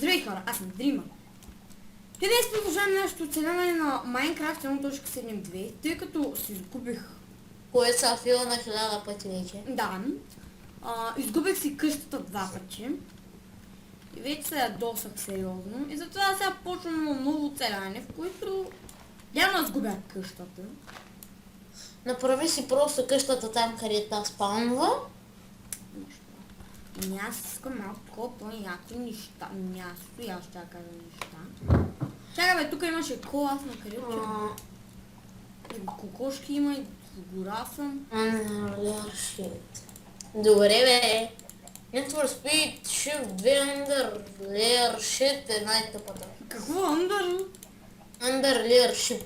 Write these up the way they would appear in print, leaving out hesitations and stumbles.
Здравей хора, аз съм Дрима. И днес продължавам нашето оцеляване на Minecraft 1.72, тъй като си изгубих... Което са фила на 1000 пъти вече. Да. Изгубих си къщата 2 пъти. И вече се ядосах сериозно. И затова сега почвам на ново оцеляване, в което няма да сгубя къщата. Направи си просто къщата там, където та спаунва. И аз искам малко такова по-яко неща. Място и аз ще кажа неща. Чакай бе, тук имаше кола, аз на къде отивам? Кокошки има и в гора съм. Добре бе. Need for Speed Shift 2 Under Layer Shit е най-тъпата. Какво Under? Under Layer Shit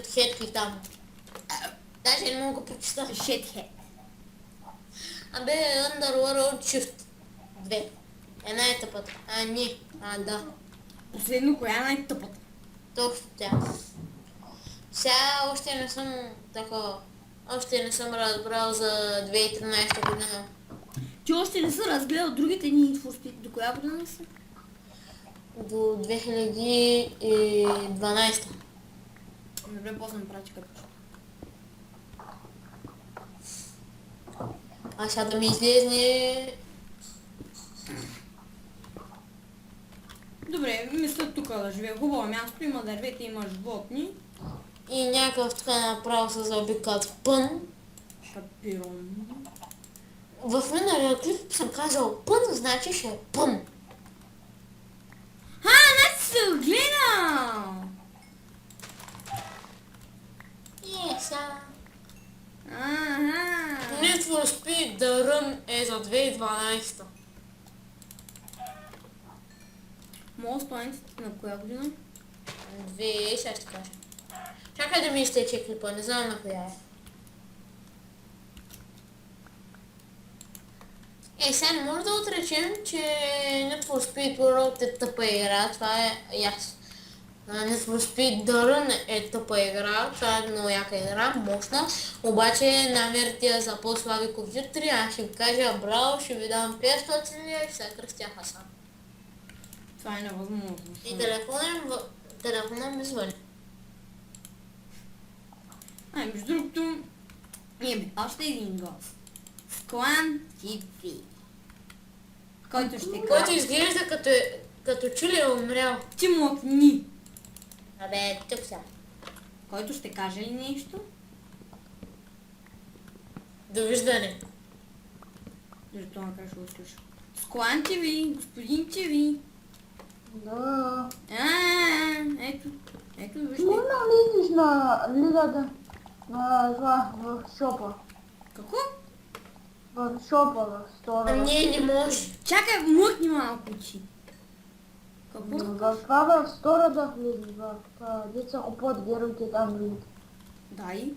Head и там. Даже не мога да прочита. Shithead. Абе, Underworld Shift 2 е най-тъпата. Да. Последно, коя е най-тъпата? Точно тя. Сега още не съм такова. Още не съм разбрал за 2013 година. Ти още не си разгледал другите Need for Speed. До коя година са? До 2012. Добре, после ми прати като. А сега да ми излезне... Добре, мисля тук да живея. Хубаво място, има дървета, има животни. И някакъв така направо се заобикат пън. Шапирон. В миналия клип съм казал пън, значи ще е пън. Не си се гледал! Сега... Аха. Need for Speed The Run е за 2012. Моят страницата на коя година? 2006 ще кажа. Чакай да ми изтече клипа, не знам на коя е. Сега не може да отречем, че Need for Speed World е тъпа игра, това е ясно. Need for Speed The Run е тъпа игра, това е много яка игра, мощна, обаче намерите за по-слаби компютри, аз ще ви кажа браво, ще ви дам 500 лева и се кръстяха сам. Това е невъзможно. И телефона ми звъни. Между другото, имаме още един гост. Склан TV. Който ще Който каже. изглежда като чули е умрял. Ти млъкни. Абе, тук сега. Който ще каже ли нещо? Довиждане. Защото накрая ще го слуша. Склан TV, господин TV. Да. Ето вижте. Мога да влезеш на лигата на това в шопа. Какво? В шопа, в стора. Не може. Чакай, млъкни малко очи. Какво? В това в стора да влезеш, в деца купуват героите там влизат. Дай.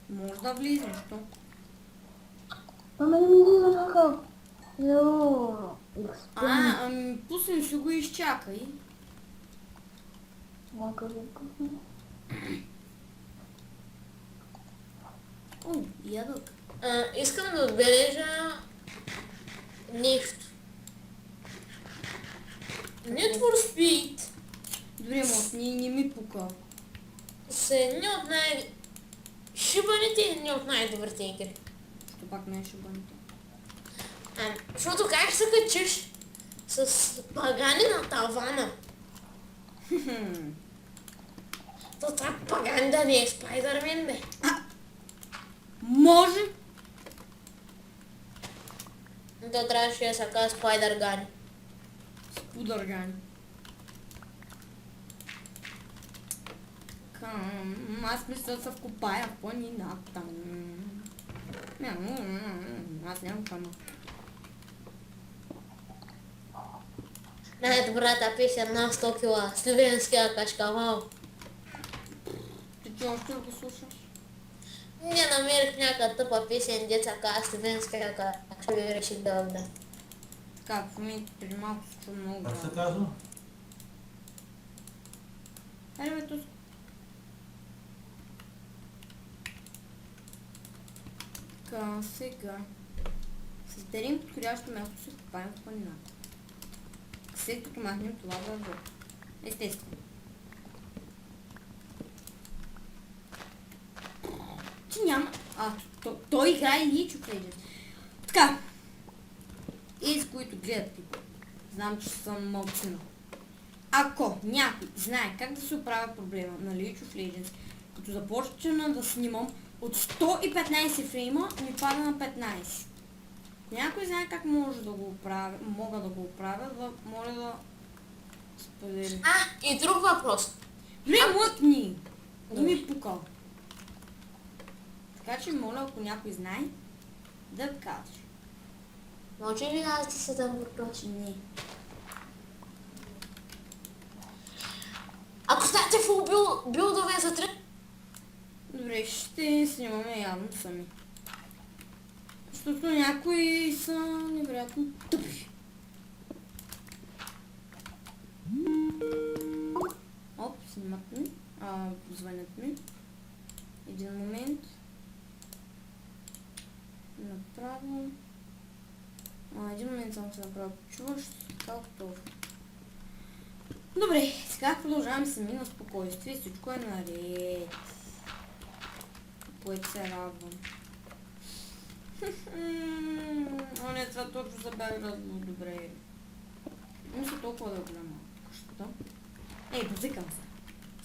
Може да влизаш, то. Ама не ми излиза някакъв. Йооо. Пуснем си го и изчакай. Малка ви пусна. О, ядък. Искам да отбележа нещо. Need for Speed Добре, млъкни, не ми пука. са едни от шибаните и едни от най-добрите игри. Що пак не е шибаните. Защото как се качиш с пагани на тавана? То това паган да не е Спайдърмен, бе. Може. То трябваше да се казва Спайдърган. Спудъргани. Аз мисля да се вкопая в планината. Аз нямам кама. Най-добрата песен на 100 кила. Сливенския кашкавал. Ти че още да го слушаш? Не намерих някаква тъпа песен, деца каза Сливенския кашкавал и реших да въведа. Как, в момента преди малко се чу много. Как се казва? Хайде бе, тук. Сега. Създадем подходящо място се копаем в планината. След като махнем това дърво. Естествено. Ти няма... Той играе League of Legends. Така. И с които гледат типа. Знам, че съм малцина. Ако някой знае как да се оправя проблема на League of Legends, като започна да снимам от 115 фрейма, ми пада на 15. Някой знае как може да го оправя, мога да го оправя, моля да споделя. И друг въпрос. Дори мъкни! Не ми пукал. Така че моля, ако някой знае, да каже. Може ли аз да се дам въпрос? Не. Ако знаете фул билдове за 3... Добре, ще снимаме явно сами. Защото някои са невероятно тъпи. Оп, снимат ми. Звънят ми. Един момент. Направо. Един момент само се направя. Чуваш както. Добре, сега продължаваме сами на спокойствие. Всичко е наред. Което се радвам. О, не, това точно се бях разло добре. Мисля толкова да голяма къщата. Ей, базикам се.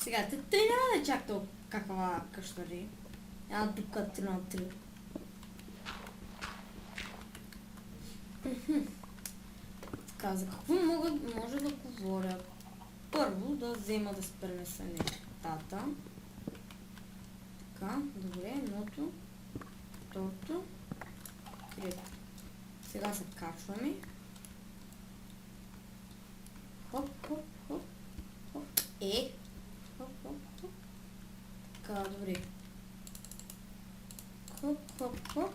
Сега, те няма да е чак толкова каква къща ли. Няма тук 3 на 3. Така, за какво може да говоря? Първо да взема да се пренеса нещата. Така, добре, едното, второто, трето. Сега се качваме. Хоп, хоп, хоп, хоп. Хоп, хоп, хоп. Така, добре. Хоп, хоп, хоп.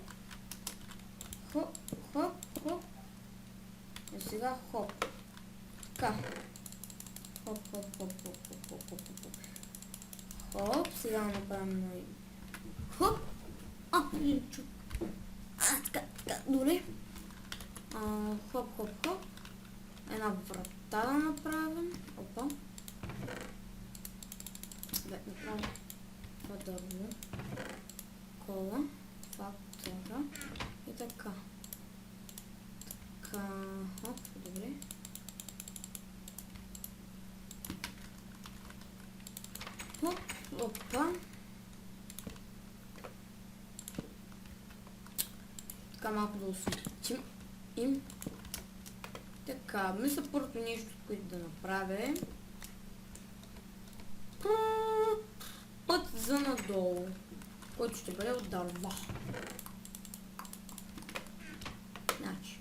Хоп, хоп, хоп. И сега хоп. Така. Хоп, хоп, хоп, хоп, хоп, хоп, хоп, хоп. Хоп, сега направим на... Хоп! Един чук. Така, добре. Хоп, хоп, хоп. Една врата да направим. Опа. Бе, направим това дърво. Кола. Това втора. И така. Така, хоп, добре. Хоп, опа. Така малко да осветим им. Така, мисля първото нещо, което да направя. Път за надолу, който ще бъде от дърва. Значи,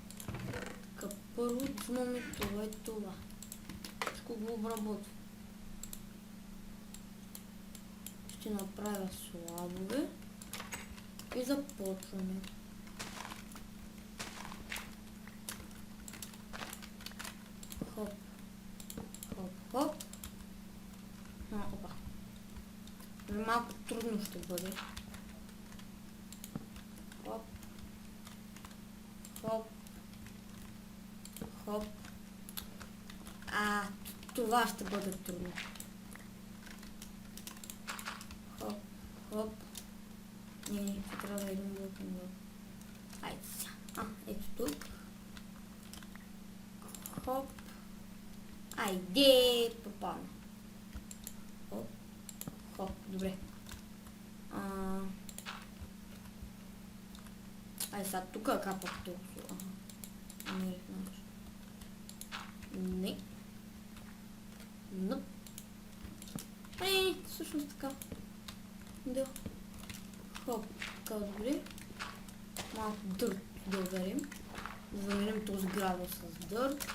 така първо взимаме това и това. Всичко го обработвам. Ще направя слабове и започваме. Хоп, хоп, хоп. Опа. Малко трудно ще бъде. Хоп, хоп, хоп. Това ще бъде трудно. Хоп, хоп. Не, това трябва да идем блок на блок. Айде сега. Ето тук. Хоп. Айде, попадна. Хоп, хоп, добре. Сега тук капах толкова. Не, значи. Не. Но. Всъщност така. Да. Хоп, така добре. Малко дърт да ударим. Да заменим този градус с дърт.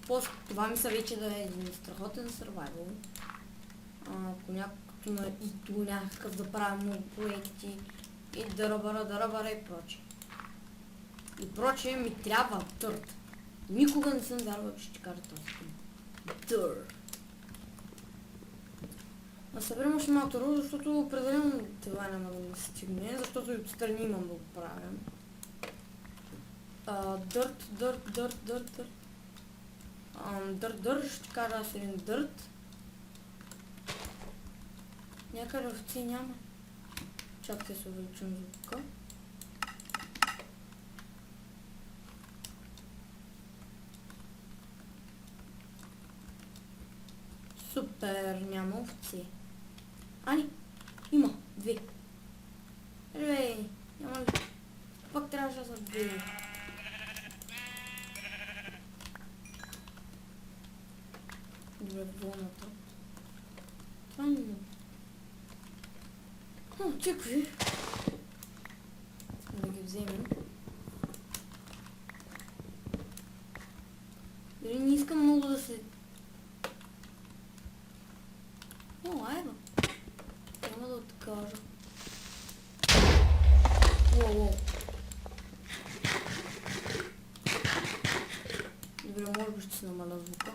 После това ми са вече да е един страхотен survival. Ако някакъв има идол някакъв да правя много проекти и да и прочее. И прочее ми трябва дърт. Никога не съм вярвал, че ще кажа този film. Дърт. Да съберем още малко руда, защото определено това няма да ми стигне, защото и отстрани имам да го правим. Дърт. Дърт, ще кажа аз един дърт. Някъде овци няма. Чакайте се увеличим звука. Супер, няма овци. Ани, има, 2. Рей, няма ли? Пак трябваше да са 2. Добре, вълната. Това не му. Чекай. Искам да ги вземем. Дали не искам много да се... Айва. Няма да откажа. Уоу. Добре, може би ще се намаля звука.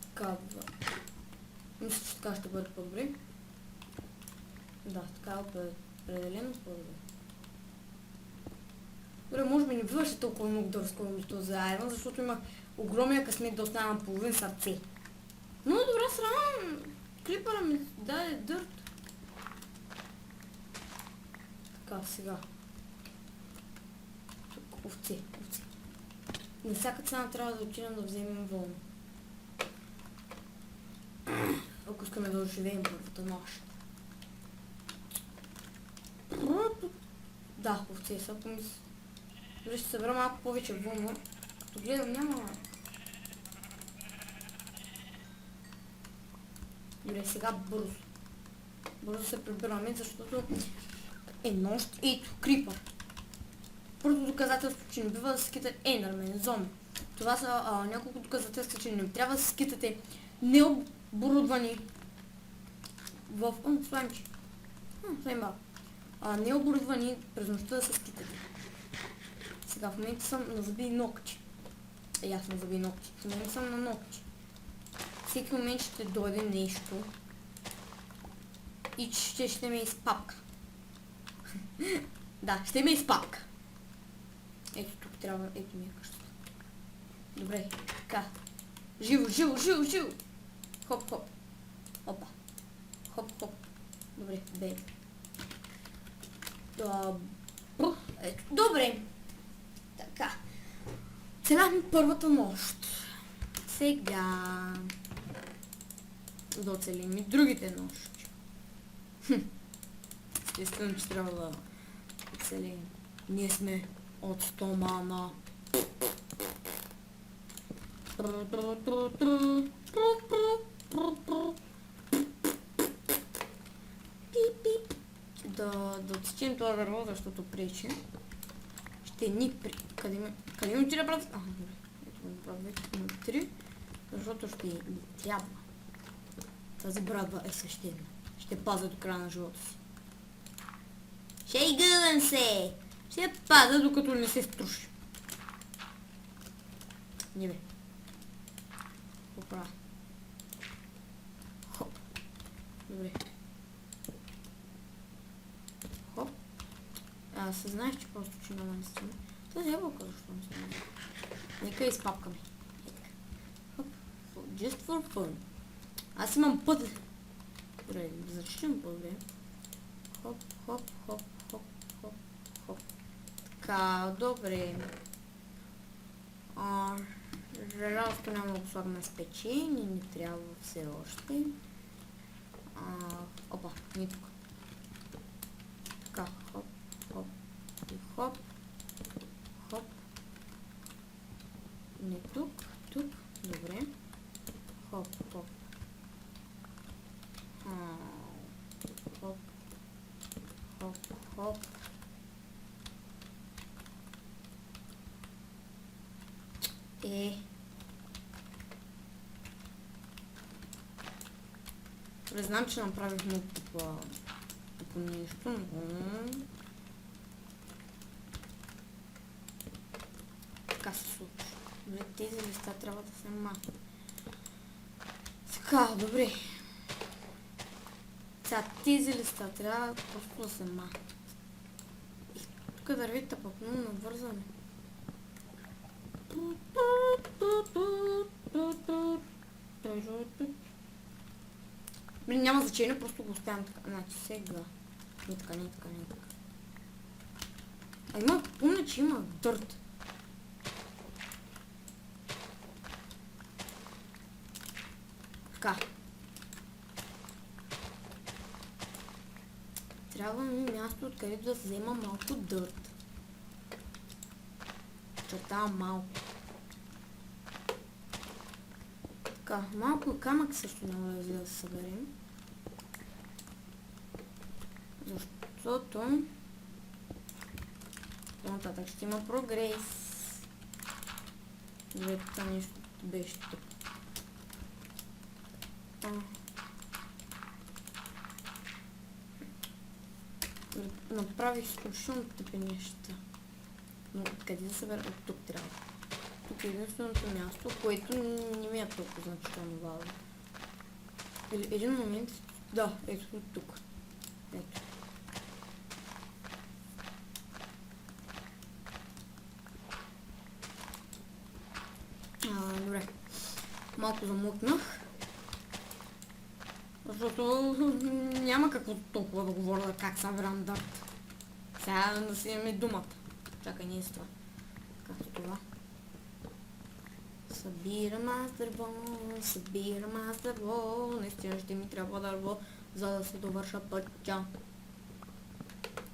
Така, да. Мисля, че така ще бъде по-добре. Да, така е определено по-добре. Добре, може би не биваше толкова много да разковам с този Айван, защото имах огромния късмет да остана на половин сърце. Но добра страна, клипъра ми даде дърт. Така, сега. Тук, овци. На всяка цена трябва да отидем да вземем вълна. Ако искаме да оживеем първата нощ. Да, овци са, ако мисля. Дори ще събера малко повече вълна. Като гледам няма... Добре, сега бързо. Бързо се прибираме, защото е нощ. Ето, крипър. Първото доказателство, че не бива да се скитат ендърмен, зомби. Това са няколко доказателства, че не трябва да се скитате необорудвани в... сланче. Необорудвани през нощта да се скитате. Сега в момента съм на зъби и ногти. Аз съм на зъби и ногти. В момента съм на ногти. Всеки момент ще дойде нещо и ще ме изпапка. Да, ще ме изпапка. Ето тук трябва, ето ми е къщата. Добре, така. Живо. Хоп. Опа. Хоп. Добре, бей. Ето, добре. Така. Сега ми първата нощ. Сега да оцелим и другите нощи. Естествено, че трябва да оцелим. Ние сме от 100 мана. Да отсечем това дърво, защото пречи. Ще ни при... Къде ми отида, брат? Добре. Ето го направя вече на 3. Защото ще ни трябва. Тази брадва е свещена. Ще пазя до края на живота си. Шейгъвам се! Ще пазя докато не се струши. Не бе. Поправя. Хоп. Добре. Хоп. Аз знаеш, че просто че няма не стигна. Тази ябълка защо не стигна? Нека изпапкаме. Хоп. Just for fun. Аз имам път. Добре, да зачитам по-добре. Хоп. Така, добре. Жалко няма да го слагаме с печение, не трябва все още. Опа, не тук. Така, хоп. И хоп. Не тук, добре. Хоп. Хоп. Знам, че направих много по нещо, но... Така се случва. Добре, тези листа трябва да се махнат. Така, добре. Сега тези листа трябва просто да се махат. Тук дървите пък много навързани. Блин, няма значение, просто го оставям така. Значи сега. Не така, не така, не така. А има, помня, че има дърт. Така. Трябва ми място, откъдето да взема малко дърт. Чертавам малко. Така, малко камък също няма да да съберем. Защото нататък ще има прогрес. Добре, това нещо беше тук. Направих изключително тъпи неща. Но къде да събера? От тук трябва. Тук е единственото място, което не ми е толкова значително важно. Един момент. Да, ето тук. Ето. Добре. Малко замлъкнах. Защото няма какво толкова да говоря как събирам дърт. Сега да си имаме думата. Чакай, не е с това. Както това. Събирам аз дърво. Наистина ще ми трябва дърво, за да се довърша пътя.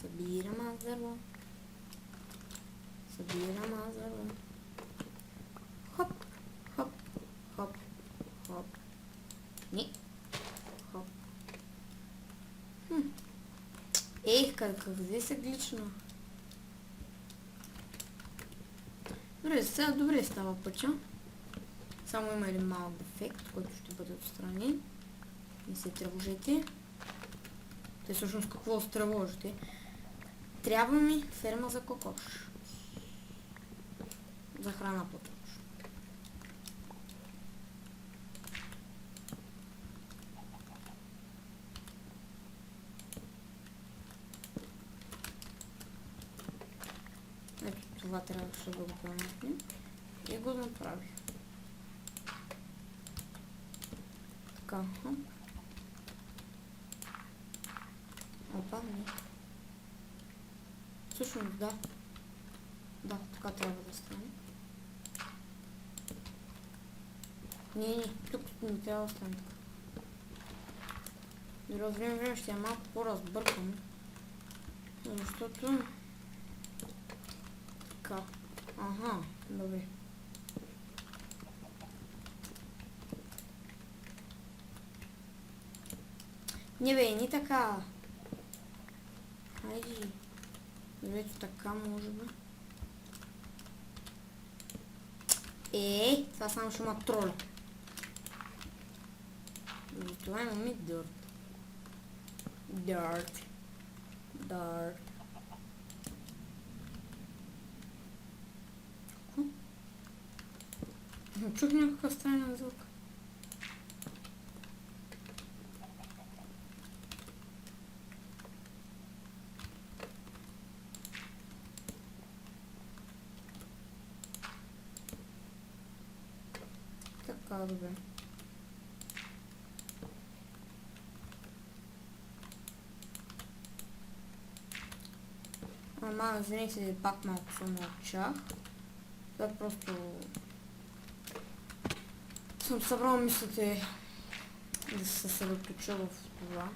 Събирам аз дърво. Хоп, хоп, хоп, хоп. Не. Хоп. Ех, къде се глична? Добре, сега добре става пътя. Само има един малък дефект, който ще бъде отстранен. Не се тревожете. Те всъщност какво се тревожите? Трябва ми ферма за кокош. За храна по-точно. Ето това трябваше да го премахнем. И го направих. Така. Опа, не. Всъщност, да. Да, така трябва да стане. Не, тук не трябва да стане така. Дори от време ще е малко по-разбъркано. Защото... Така. Ага, добре. Не бе, не така. Хайде. Ето така може би. Това само ще има троля. Затова имаме дърт. Дърт. Чух някакъв странен звук. Така, добре. Ама, извините, пак малко се мълчах. Това просто... съм събрала мислите да се съсредоточа в това.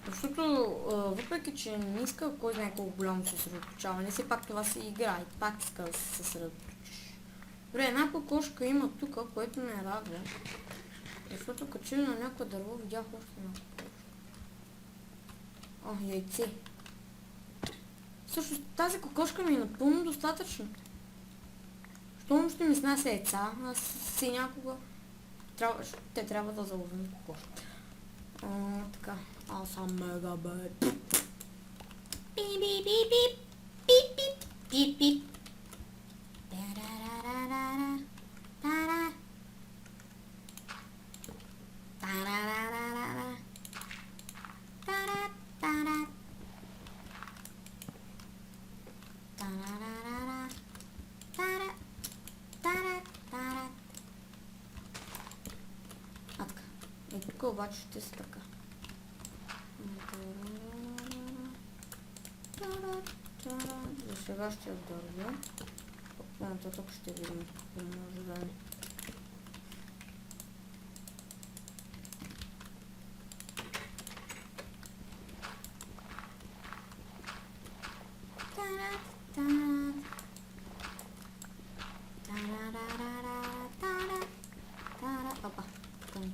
Защото, въпреки че не иска кой знае колко голямо съсредоточаване, все пак това се игра и пак иска да се съсредоточиш. Добре, една кокошка има тук, което ме радва. Защото качили на някое дърво видях още една кокошка. Яйце. Също тази кокошка ми е напълно достатъчно. Щом ще ми снася яйца, аз си някога те трябва да заловим кокошка. Така. Аз съм мега бед. Пип-пип-пип-пип. Пип-пип-пип-пип. обаче ще се така. За сега ще я държа. По-нататък ще видим какво може да е. Опа, тъм.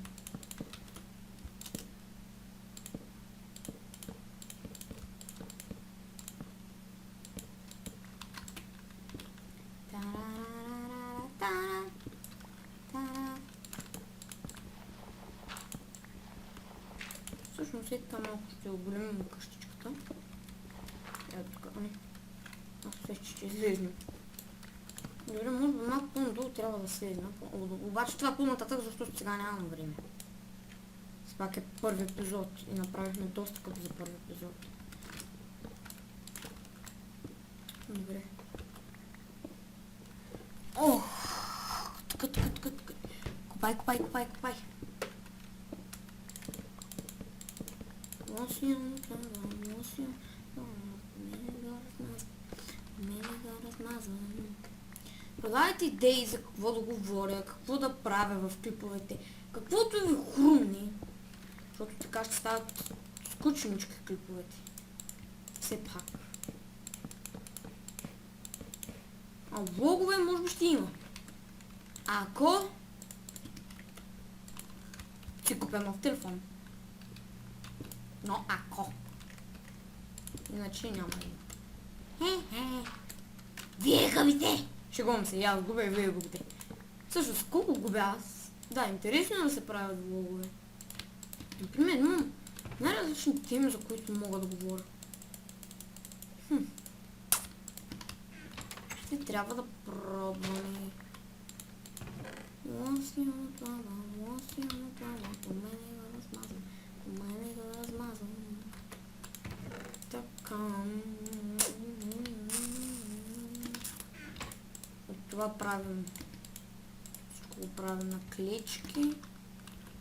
Всъщност и така малко ще оголемим къщичката. Ето така, аз се ще излезем. Дори може би малко по-надолу трябва да слезна. Обаче това по-нататък, защото сега нямам време. С пак е първи епизод и направихме доста като за първи епизод. Добре. Ох! Тук. Копай. Предлагайте идеи за какво да говоря, какво да правя в клиповете, каквото ви хрумни, защото така ще стават скучнички клиповете. Все пак. А влогове може би ще има. Ако си купя нов телефон. Но ако. Иначе няма да има. Вие губите! Шегувам се, аз губя и вие губите. Също, колко губя аз? Да, интересно е да се правят влогове. Например, имам най-различни теми, за които мога да говоря. Ще трябва да пробваме. По мене го размазвам. Така. От това правим. Всичко го правим на клечки.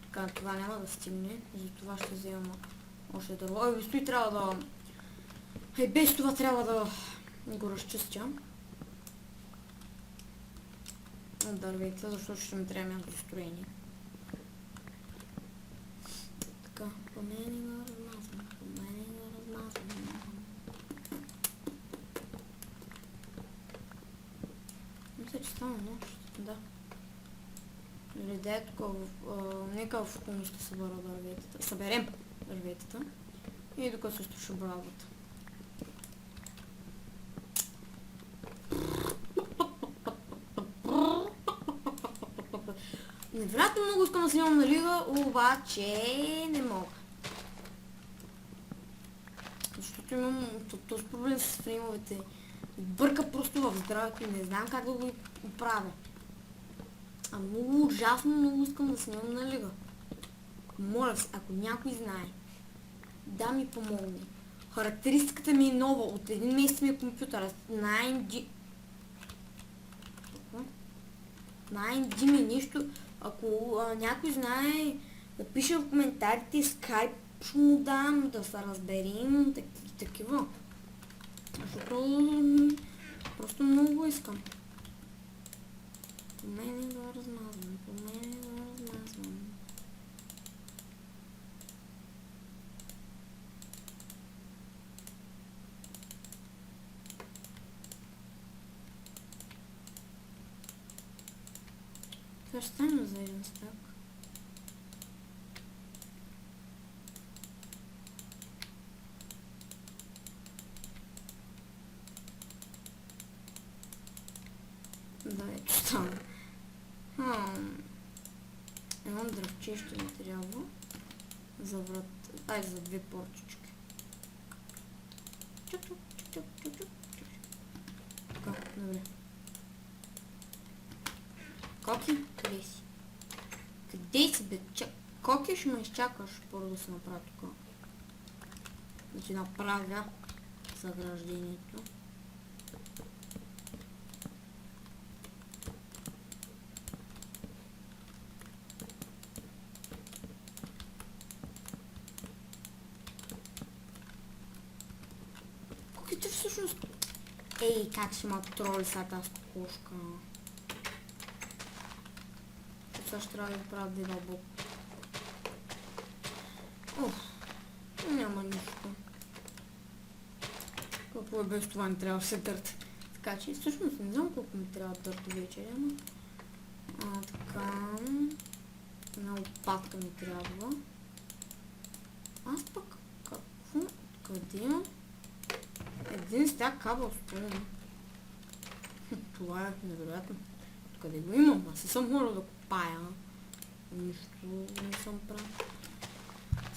Така, това няма да стигне. Затова ще вземам още дърво. Ой, стои, трябва да... без това трябва да го разчистя. От дървета, защото ще ми трябва някакво строение. Така, по мене го размазвам. Мисля, че стана нощ, да. Или да е тук, нека в около ще съберем дърветата и докато се стуши бравата. Невероятно много искам да снимам на лига, обаче не мога. Защото имам този проблем с фреймовете. Бърка просто в здравето и не знам как да го оправя. А много ужасно много искам да снимам на лига. Моля се, ако някой знае, да ми помогне. Характеристиката ми е нова, от един месец ми е компютъра. Най-ди ми нещо. Ако някой знае, да пише в коментарите, скайп ще му дам, да се разберем, такива. Защото просто много искам. По мене го размазвам. Това ще стане за един стак. Да, ето стана. Едно дръвче ще ми трябва за врат. За две порчички. Чук. Така, добре. Коки, къде си? Къде си, бе? Коки, ще ме изчакаш първо да се направя тук. Да си направя съграждението. Мисля, че всъщност... Ей, как ще има троли сега тази кошка. Сега ще трябва да правя дебабок. Оф, няма нищо. Какво е без това не трябва да се дърти. Така че всъщност не знам колко ми трябва да дърти вече, ама... Така... Една лопатка ми трябва. Аз пък какво? Къде имам? Един стяг кабел стоен. Това е невероятно. Къде го имам? Аз не съм хора да копая. Нищо не съм правил.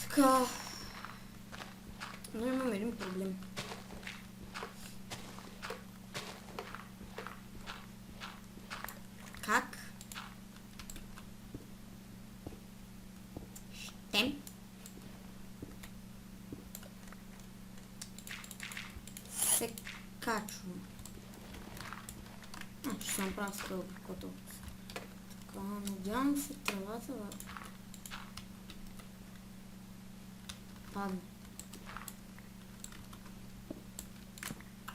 Така... Но имам един проблем. Как? Ще се качвам. Ще се направя скълба, като... Така, надявам се тревата да... Падне.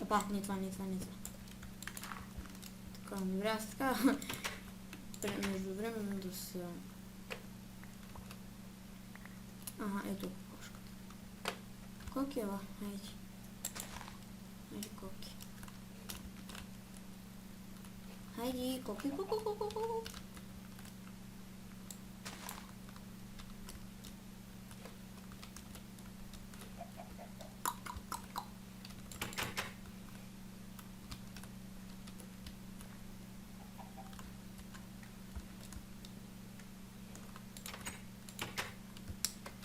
Опа, не това. Така, добре, аз така... Междувременно да се... Ага, ето кошката. Коки, ела, хайде. Хайде, коки. Хайде, коки.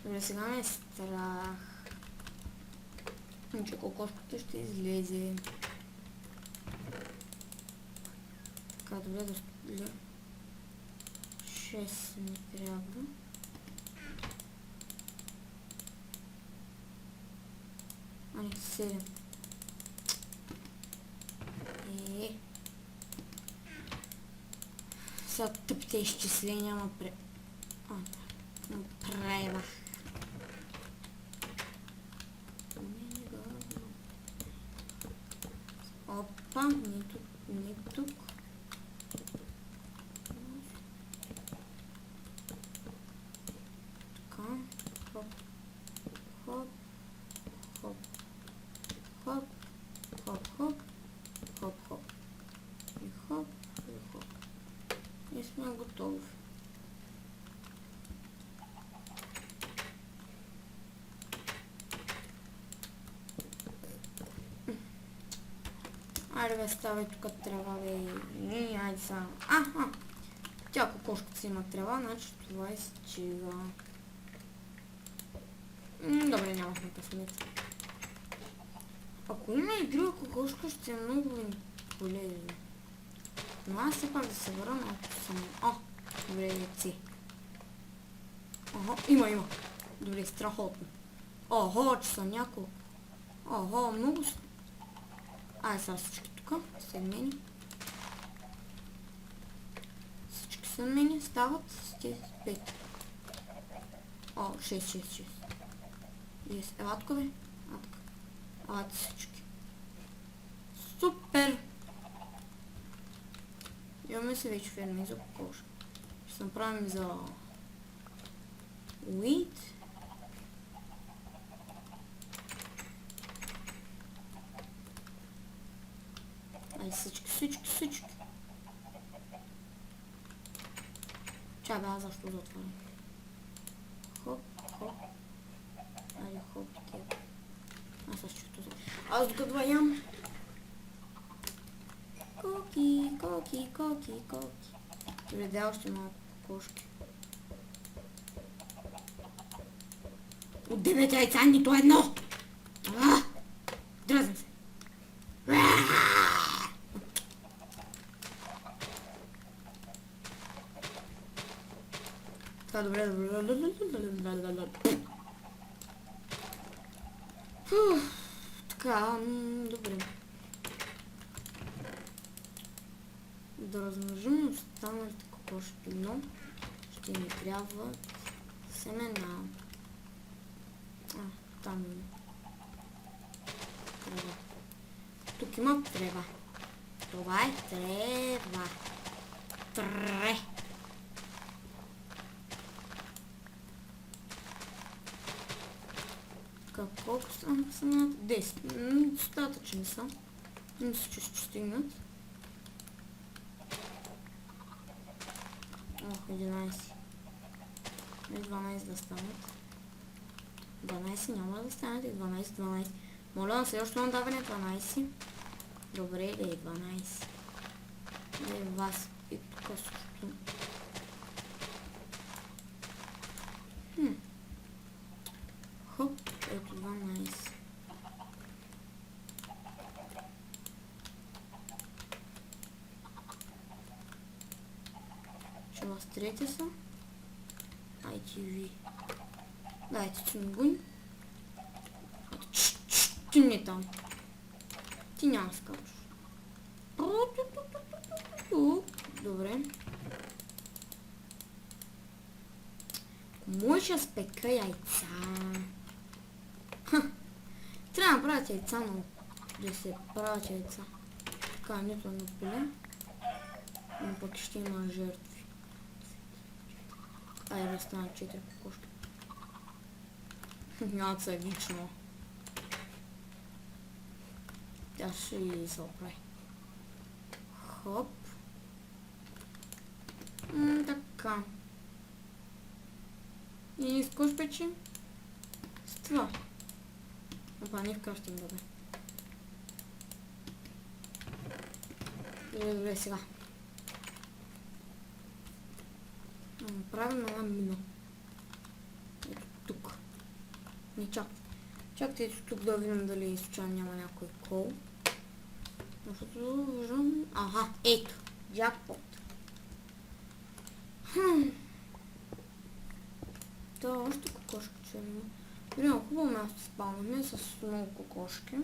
Добре, сега ме е страх. Че кокошката ще излезе. Така, добре, да... 6 ми трябва. А не, 7. Сега тъпите изчисления ма правах. Опа, не тук. Така, хоп, хоп, хоп, хоп, хоп, хоп, хоп, хоп. И хоп, и хоп. И сме готови. Айде бе, ставай тук трева, бе. Не, айде само. Тя кокошката си има трева, значи това изчева. Добре, нямахме късмет. Ако има и друга кокошка, ще е много полезно. Но аз все пак да се върна, ако съм... Добре, яйце. Има. Добре, страхотно. Че са няколко. Много са. Сега всички тук са мени. Всички са мени, стават с тези 5. 6. Ела тук, бе. Елате всички. Супер! Имаме се вече ферми за кокошка. Ще се направим за... Wheat. Всички. Чай бе, аз защо затворим? Хоп. Айде, хоп, такива. Аз също за... Аз докато ям. Коки. Добре, да, още малко кокошки. От 9 яйца, нито едно! Дразнам се. Това добре. Така, добре. Да размножим останалите кокошки, но ще ни трябва семена. Там има. тук има трева. Това е трева. Тре. Колко съм над 10? Достатъчни са. Мисля, че ще стигнат. Ох, 11. 12 да станат. 12 няма да станат и 12. Моля на следващото надаване 12. Добре, да е 12. Да е вас и тук също. Хоп, ето 12. Че вас трети са? ITV. Дайте чунгун. Ти не там. Ти няма скачаш. Добре. Може да спека яйца. Трябва да направят яйца, но да се правят яйца. Така, нито на поле. Но пък ще има жертви. Айде да станат 4 кокошки. Няма да се вечно. Тя ще и се оправи. Хоп. Така. И с какво ще печем? С това. Опа, не вкащам да бе. Добре, сега. Направим една мина. Ето тук. Не чакайте ето тук да видим дали случайно няма някой кол. Защото виждам... Аха, ето. Джакпот. Да, още кокошки че има. Видимо, хубаво място спалнахме с много кокошки.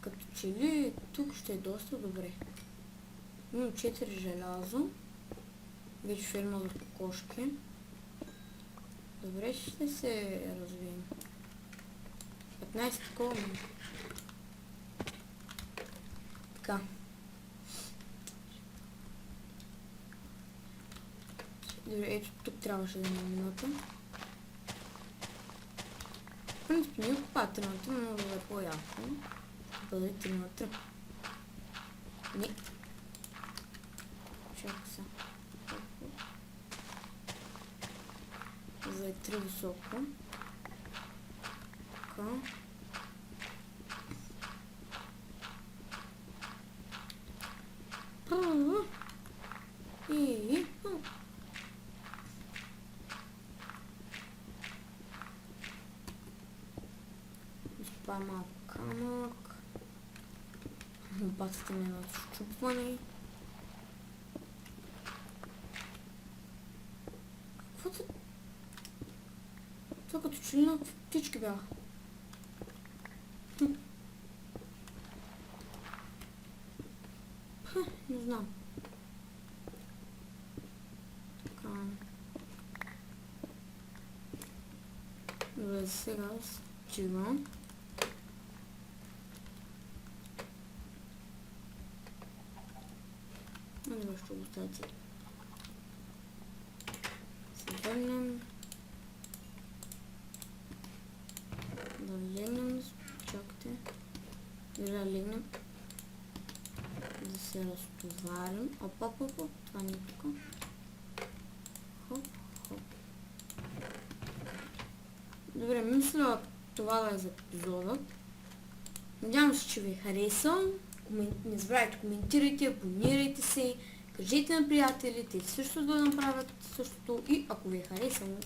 Като че ли тук ще е доста добре. Имам 4 желязо. Вече ферма за кокошки. Добре, ще се развием. 15 такова. Така. Добре, ето тук трябваше да има минута. В принципе не купат 3 минути, но да е по-яко. Бъде 3 минути. Не. Чакай се. За 3 високо. Така. И... Това е малко камък. Баците ми на щупване. Какво са? Това като че ли на птички бяха. Не знам. Така. Добре, сега стигам. Добре, ще го оставя. Се върнем. Да легнем. Чакайте. Да легнем. Да се разтоварим. Опа. Това не е тук. Хоп. Добре, мисля това да е за епизода. Надявам се, че ви е харесал. Не забравяйте, коментирайте, абонирайте се, кажете на приятелите също да направят същото и ако ви е харесало,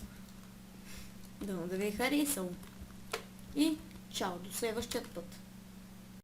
да ви е харесало. И чао, до следващия път.